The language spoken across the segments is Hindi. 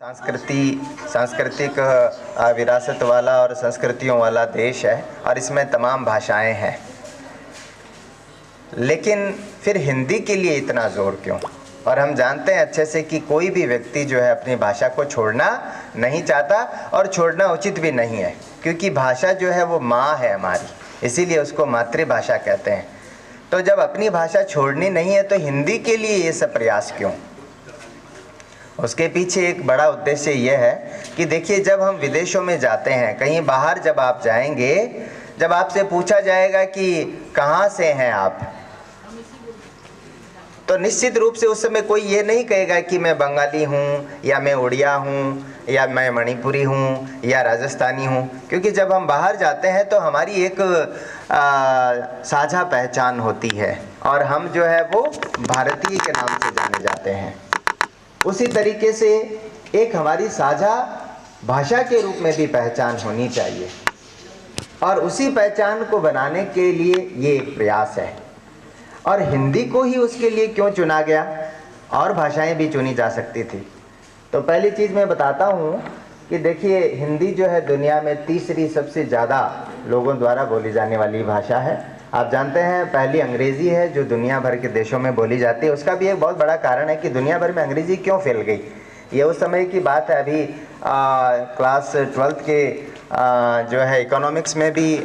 सांस्कृतिक विरासत वाला और संस्कृतियों वाला देश है और इसमें तमाम भाषाएं हैं, लेकिन फिर हिंदी के लिए इतना ज़ोर क्यों? और हम जानते हैं अच्छे से कि कोई भी व्यक्ति जो है अपनी भाषा को छोड़ना नहीं चाहता और छोड़ना उचित भी नहीं है, क्योंकि भाषा जो है वो माँ है हमारी, इसीलिए उसको मातृभाषा कहते हैं। तो जब अपनी भाषा छोड़नी नहीं है तो हिंदी के लिए ये सब प्रयास क्यों? उसके पीछे एक बड़ा उद्देश्य यह है कि देखिए, जब हम विदेशों में जाते हैं, कहीं बाहर जब आप जाएंगे, जब आपसे पूछा जाएगा कि कहाँ से हैं आप, तो निश्चित रूप से उस समय कोई ये नहीं कहेगा कि मैं बंगाली हूँ या मैं उड़िया हूँ या मैं मणिपुरी हूँ या राजस्थानी हूँ, क्योंकि जब हम बाहर जाते हैं तो हमारी एक साझा पहचान होती है और हम जो है वो भारतीय के नाम से जाने जाते हैं। उसी तरीके से एक हमारी साझा भाषा के रूप में भी पहचान होनी चाहिए और उसी पहचान को बनाने के लिए ये एक प्रयास है। और हिंदी को ही उसके लिए क्यों चुना गया? और भाषाएं भी चुनी जा सकती थी। तो पहली चीज़ मैं बताता हूँ कि देखिए, हिंदी जो है दुनिया में तीसरी सबसे ज़्यादा लोगों द्वारा बोली जाने वाली भाषा है। आप जानते हैं पहली अंग्रेज़ी है जो दुनिया भर के देशों में बोली जाती है। उसका भी एक बहुत बड़ा कारण है कि दुनिया भर में अंग्रेज़ी क्यों फैल गई। ये उस समय की बात है, अभी क्लास 12th के जो है इकोनॉमिक्स में भी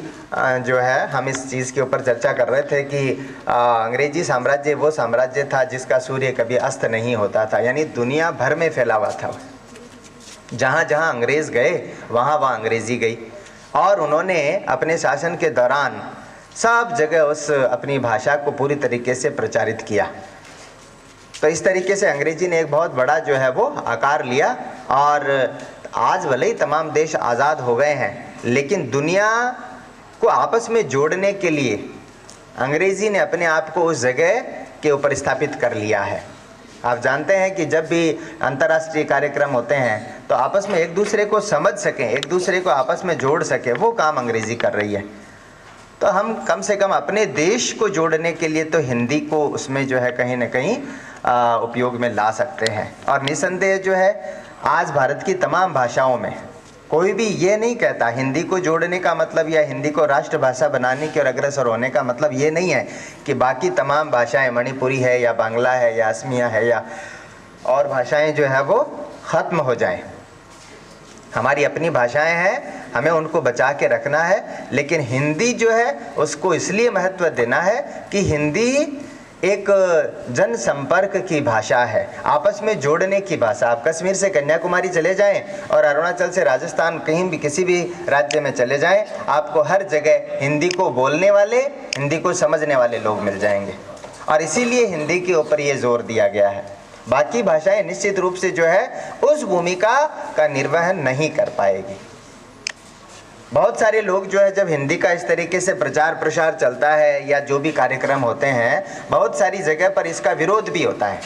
जो है हम इस चीज़ के ऊपर चर्चा कर रहे थे कि अंग्रेजी साम्राज्य वो साम्राज्य था जिसका सूर्य कभी अस्त नहीं होता था, यानी दुनिया भर में फैला हुआ था। जहाँ जहाँ अंग्रेज़ गए वहाँ वहाँ अंग्रेज़ी गई और उन्होंने अपने शासन के दौरान सब जगह उस अपनी भाषा को पूरी तरीके से प्रचारित किया। तो इस तरीके से अंग्रेजी ने एक बहुत बड़ा जो है वो आकार लिया और आज भले ही तमाम देश आज़ाद हो गए हैं, लेकिन दुनिया को आपस में जोड़ने के लिए अंग्रेज़ी ने अपने आप को उस जगह के ऊपर स्थापित कर लिया है। आप जानते हैं कि जब भी अंतर्राष्ट्रीय कार्यक्रम होते हैं तो आपस में एक दूसरे को समझ सकें, एक दूसरे को आपस में जोड़ सकें, वो काम अंग्रेज़ी कर रही है। तो हम कम से कम अपने देश को जोड़ने के लिए तो हिंदी को उसमें जो है कहीं ना कहीं उपयोग में ला सकते हैं। और निसंदेह जो है आज भारत की तमाम भाषाओं में कोई भी ये नहीं कहता, हिंदी को जोड़ने का मतलब या हिंदी को राष्ट्रभाषा बनाने की और अग्रसर होने का मतलब ये नहीं है कि बाकी तमाम भाषाएं, मणिपुरी है या बांग्ला है या असमिया है या और भाषाएं जो है वो ख़त्म हो जाएं। हमारी अपनी भाषाएं हैं, हमें उनको बचा के रखना है, लेकिन हिंदी जो है उसको इसलिए महत्व देना है कि हिंदी एक जनसंपर्क की भाषा है, आपस में जोड़ने की भाषा। आप कश्मीर से कन्याकुमारी चले जाएं और अरुणाचल से राजस्थान, कहीं भी किसी भी राज्य में चले जाएं, आपको हर जगह हिंदी को बोलने वाले, हिंदी को समझने वाले लोग मिल जाएंगे और इसीलिए हिंदी के ऊपर ये जोर दिया गया है। बाकी भाषाएं निश्चित रूप से जो है उस भूमिका का निर्वहन नहीं कर पाएगी। बहुत सारे लोग जो है जब हिंदी का इस तरीके से प्रचार प्रसार चलता है या जो भी कार्यक्रम होते हैं, बहुत सारी जगह पर इसका विरोध भी होता है।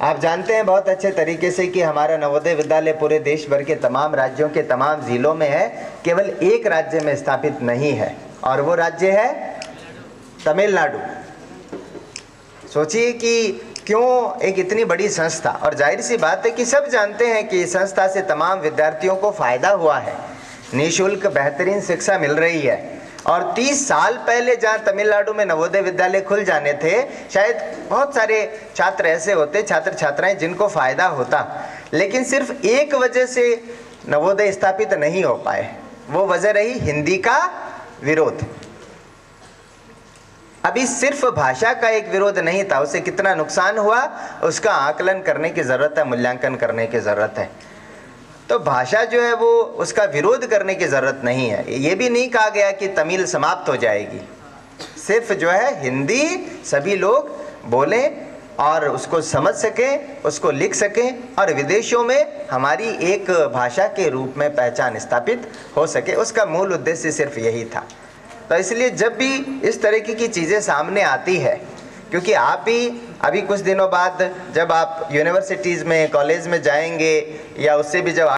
आप जानते हैं बहुत अच्छे तरीके से कि हमारा नवोदय विद्यालय पूरे देश भर के तमाम राज्यों के तमाम ज़िलों में है, केवल एक राज्य में स्थापित नहीं है और वो राज्य है तमिलनाडु। सोचिए कि क्यों एक इतनी बड़ी संस्था, और जाहिर सी बात है कि सब जानते हैं कि इस संस्था से तमाम विद्यार्थियों को फ़ायदा हुआ है, निःशुल्क बेहतरीन शिक्षा मिल रही है। और 30 साल पहले जहाँ तमिलनाडु में नवोदय विद्यालय खुल जाने थे, शायद बहुत सारे छात्र ऐसे होते, छात्र छात्राएं जिनको फ़ायदा होता, लेकिन सिर्फ एक वजह से नवोदय स्थापित नहीं हो पाए, वो वजह रही हिंदी का विरोध। अभी सिर्फ भाषा का एक विरोध नहीं था, उसे कितना नुकसान हुआ उसका आकलन करने की ज़रूरत है, मूल्यांकन करने की ज़रूरत है। तो भाषा जो है वो उसका विरोध करने की ज़रूरत नहीं है। ये भी नहीं कहा गया कि तमिल समाप्त हो जाएगी, सिर्फ जो है हिंदी सभी लोग बोलें और उसको समझ सकें, उसको लिख सकें और विदेशों में हमारी एक भाषा के रूप में पहचान स्थापित हो सके, उसका मूल उद्देश्य सिर्फ यही था। तो इसलिए जब भी इस तरीके की चीज़ें सामने आती है, क्योंकि आप भी अभी कुछ दिनों बाद जब आप यूनिवर्सिटीज़ में, कॉलेज में जाएंगे या उससे भी जब